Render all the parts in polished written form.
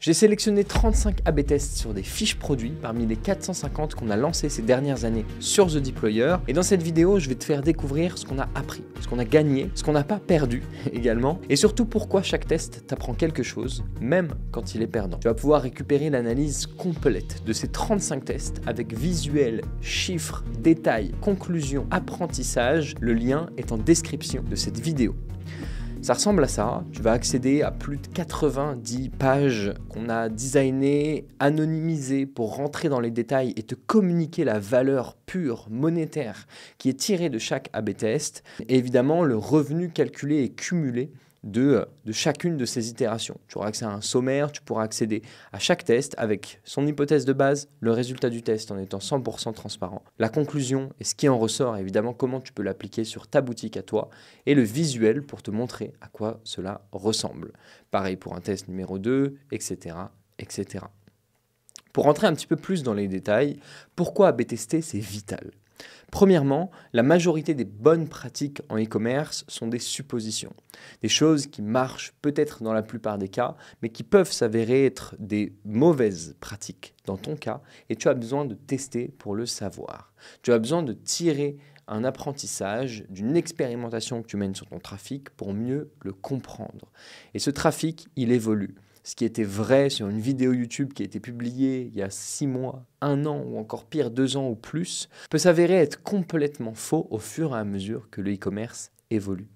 J'ai sélectionné 35 A/B tests sur des fiches produits parmi les 450 qu'on a lancés ces dernières années sur The Deployer. Et dans cette vidéo, je vais te faire découvrir ce qu'on a appris, ce qu'on a gagné, ce qu'on n'a pas perdu également, et surtout pourquoi chaque test t'apprend quelque chose, même quand il est perdant. Tu vas pouvoir récupérer l'analyse complète de ces 35 tests avec visuels, chiffres, détails, conclusions, apprentissage. Le lien est en description de cette vidéo. Ça ressemble à ça, tu vas accéder à plus de 90 pages qu'on a designées, anonymisées pour rentrer dans les détails et te communiquer la valeur pure, monétaire, qui est tirée de chaque A/B test, et évidemment le revenu calculé et cumulé de chacune de ces itérations. Tu auras accès à un sommaire, tu pourras accéder à chaque test avec son hypothèse de base, le résultat du test en étant 100% transparent, la conclusion et ce qui en ressort, évidemment comment tu peux l'appliquer sur ta boutique à toi, et le visuel pour te montrer à quoi cela ressemble. Pareil pour un test numéro 2, etc., etc. Pour rentrer un petit peu plus dans les détails, pourquoi A/B tester c'est vital ? Premièrement, la majorité des bonnes pratiques en e-commerce sont des suppositions. Des choses qui marchent peut-être dans la plupart des cas, mais qui peuvent s'avérer être des mauvaises pratiques dans ton cas, et tu as besoin de tester pour le savoir. Tu as besoin de tirer un apprentissage d'une expérimentation que tu mènes sur ton trafic pour mieux le comprendre. Et ce trafic, il évolue. Ce qui était vrai sur une vidéo YouTube qui a été publiée il y a 6 mois, 1 an ou encore pire 2 ans ou plus, peut s'avérer être complètement faux au fur et à mesure que le e-commerce évolue.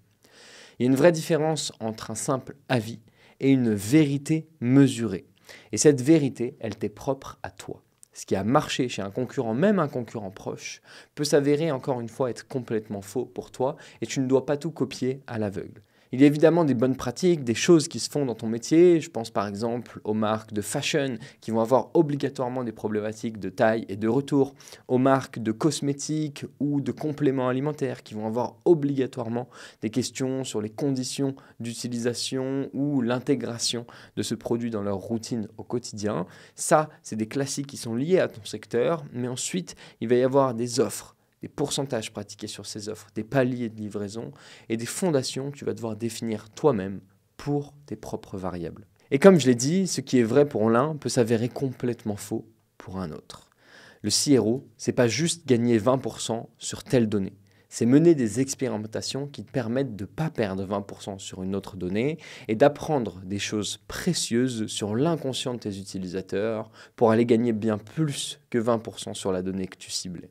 Il y a une vraie différence entre un simple avis et une vérité mesurée. Et cette vérité, elle t'est propre à toi. Ce qui a marché chez un concurrent, même un concurrent proche, peut s'avérer encore une fois être complètement faux pour toi et tu ne dois pas tout copier à l'aveugle. Il y a évidemment des bonnes pratiques, des choses qui se font dans ton métier. Je pense par exemple aux marques de fashion qui vont avoir obligatoirement des problématiques de taille et de retour, aux marques de cosmétiques ou de compléments alimentaires qui vont avoir obligatoirement des questions sur les conditions d'utilisation ou l'intégration de ce produit dans leur routine au quotidien. Ça, c'est des classiques qui sont liés à ton secteur, mais ensuite, il va y avoir des offres, des pourcentages pratiqués sur ces offres, des paliers de livraison et des fondations que tu vas devoir définir toi-même pour tes propres variables. Et comme je l'ai dit, ce qui est vrai pour l'un peut s'avérer complètement faux pour un autre. Le CRO, c'est pas juste gagner 20% sur telle donnée. C'est mener des expérimentations qui te permettent de ne pas perdre 20% sur une autre donnée et d'apprendre des choses précieuses sur l'inconscient de tes utilisateurs pour aller gagner bien plus que 20% sur la donnée que tu ciblais.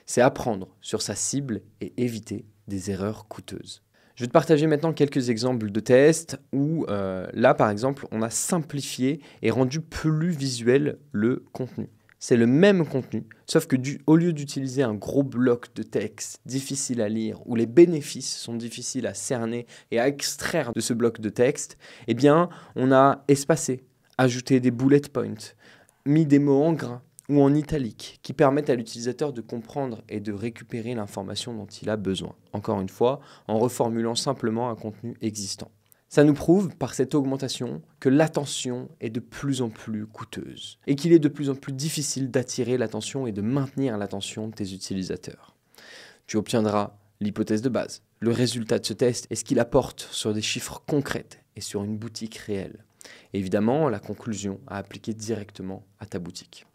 C'est apprendre sur sa cible et éviter des erreurs coûteuses. Je vais te partager maintenant quelques exemples de tests où là, par exemple, on a simplifié et rendu plus visuel le contenu. C'est le même contenu, sauf que au lieu d'utiliser un gros bloc de texte difficile à lire, où les bénéfices sont difficiles à cerner et à extraire de ce bloc de texte, eh bien, on a espacé, ajouté des bullet points, mis des mots en gras ou en italique, qui permettent à l'utilisateur de comprendre et de récupérer l'information dont il a besoin. Encore une fois, en reformulant simplement un contenu existant. Ça nous prouve, par cette augmentation, que l'attention est de plus en plus coûteuse et qu'il est de plus en plus difficile d'attirer l'attention et de maintenir l'attention de tes utilisateurs. Tu obtiendras l'hypothèse de base, le résultat de ce test et ce qu'il apporte sur des chiffres concrets et sur une boutique réelle. Et évidemment, la conclusion à appliquer directement à ta boutique.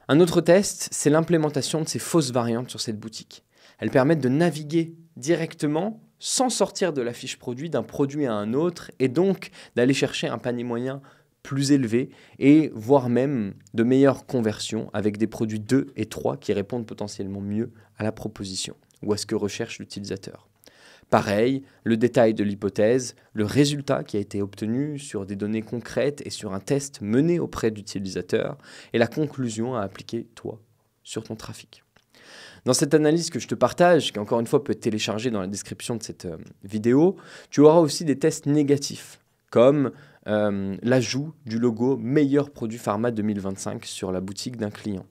Un autre test, c'est l'implémentation de ces fausses variantes sur cette boutique. Elles permettent de naviguer directement sans sortir de la fiche produit d'un produit à un autre et donc d'aller chercher un panier moyen plus élevé et voire même de meilleures conversions avec des produits 2 et 3 qui répondent potentiellement mieux à la proposition ou à ce que recherche l'utilisateur. Pareil, le détail de l'hypothèse, le résultat qui a été obtenu sur des données concrètes et sur un test mené auprès d'utilisateurs et la conclusion à appliquer toi sur ton trafic. Dans cette analyse que je te partage, qui encore une fois peut être téléchargée dans la description de cette vidéo, tu auras aussi des tests négatifs comme l'ajout du logo meilleur produit pharma 2025 sur la boutique d'un client.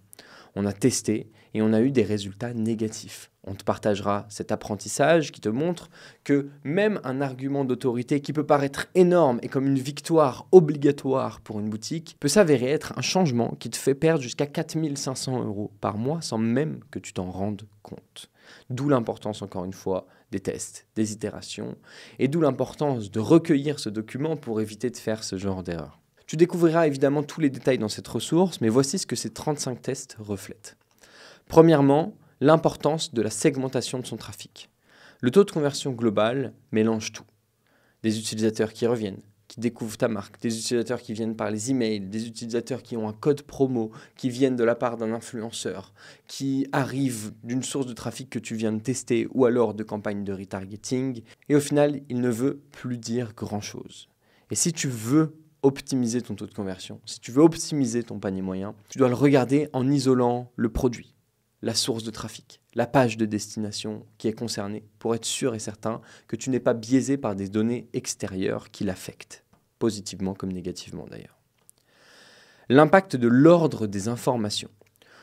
On a testé et on a eu des résultats négatifs. On te partagera cet apprentissage qui te montre que même un argument d'autorité qui peut paraître énorme et comme une victoire obligatoire pour une boutique peut s'avérer être un changement qui te fait perdre jusqu'à 4 500 € par mois sans même que tu t'en rendes compte. D'où l'importance, encore une fois, des tests, des itérations et d'où l'importance de recueillir ce document pour éviter de faire ce genre d'erreur. Tu découvriras évidemment tous les détails dans cette ressource, mais voici ce que ces 35 tests reflètent. Premièrement, l'importance de la segmentation de son trafic. Le taux de conversion global mélange tout. Des utilisateurs qui reviennent, qui découvrent ta marque, des utilisateurs qui viennent par les emails, des utilisateurs qui ont un code promo, qui viennent de la part d'un influenceur, qui arrivent d'une source de trafic que tu viens de tester ou alors de campagne de retargeting. Et au final, il ne veut plus dire grand-chose. Et si tu veux optimiser ton taux de conversion, si tu veux optimiser ton panier moyen, tu dois le regarder en isolant le produit, la source de trafic, la page de destination qui est concernée pour être sûr et certain que tu n'es pas biaisé par des données extérieures qui l'affectent, positivement comme négativement d'ailleurs. L'impact de l'ordre des informations.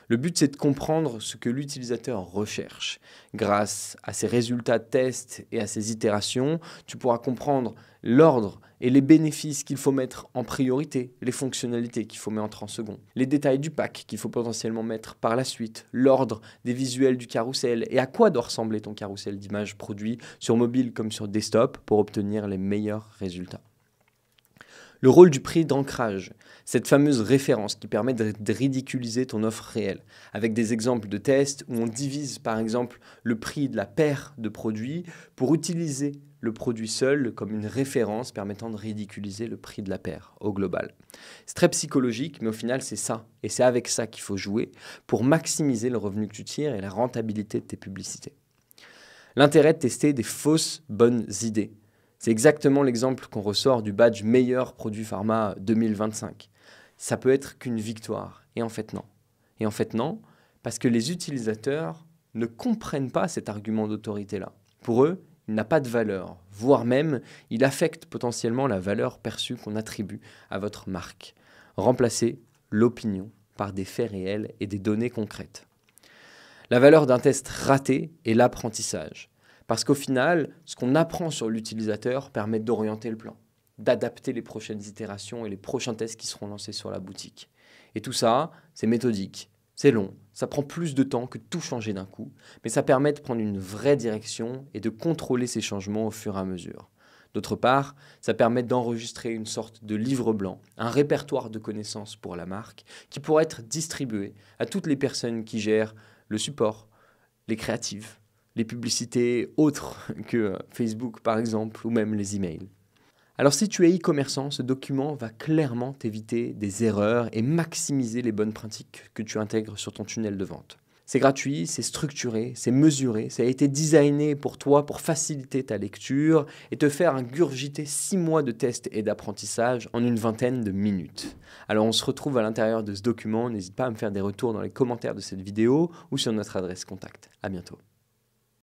Le but, c'est de comprendre ce que l'utilisateur recherche. Grâce à ses résultats de tests et à ses itérations, tu pourras comprendre l'ordre et les bénéfices qu'il faut mettre en priorité, les fonctionnalités qu'il faut mettre en second, les détails du pack qu'il faut potentiellement mettre par la suite, l'ordre des visuels du carrousel et à quoi doit ressembler ton carrousel d'images produits sur mobile comme sur desktop pour obtenir les meilleurs résultats. Le rôle du prix d'ancrage, cette fameuse référence qui permet de ridiculiser ton offre réelle, avec des exemples de tests où on divise par exemple le prix de la paire de produits pour utiliser le produit seul comme une référence permettant de ridiculiser le prix de la paire au global. C'est très psychologique, mais au final c'est ça, et c'est avec ça qu'il faut jouer pour maximiser le revenu que tu tires et la rentabilité de tes publicités. L'intérêt de tester des fausses bonnes idées. C'est exactement l'exemple qu'on ressort du badge meilleur produit pharma 2025. Ça peut être qu'une victoire. Et en fait, non. Et en fait, non, parce que les utilisateurs ne comprennent pas cet argument d'autorité-là. Pour eux, il n'a pas de valeur, voire même, il affecte potentiellement la valeur perçue qu'on attribue à votre marque. Remplacez l'opinion par des faits réels et des données concrètes. La valeur d'un test raté est l'apprentissage. Parce qu'au final, ce qu'on apprend sur l'utilisateur permet d'orienter le plan, d'adapter les prochaines itérations et les prochains tests qui seront lancés sur la boutique. Et tout ça, c'est méthodique, c'est long, ça prend plus de temps que tout changer d'un coup, mais ça permet de prendre une vraie direction et de contrôler ces changements au fur et à mesure. D'autre part, ça permet d'enregistrer une sorte de livre blanc, un répertoire de connaissances pour la marque, qui pourra être distribué à toutes les personnes qui gèrent le support, les créatives, les publicités autres que Facebook par exemple, ou même les emails. Alors si tu es e-commerçant, ce document va clairement t'éviter des erreurs et maximiser les bonnes pratiques que tu intègres sur ton tunnel de vente. C'est gratuit, c'est structuré, c'est mesuré, ça a été designé pour toi pour faciliter ta lecture et te faire ingurgiter 6 mois de tests et d'apprentissage en une vingtaine de minutes. Alors on se retrouve à l'intérieur de ce document, n'hésite pas à me faire des retours dans les commentaires de cette vidéo ou sur notre adresse contact. À bientôt.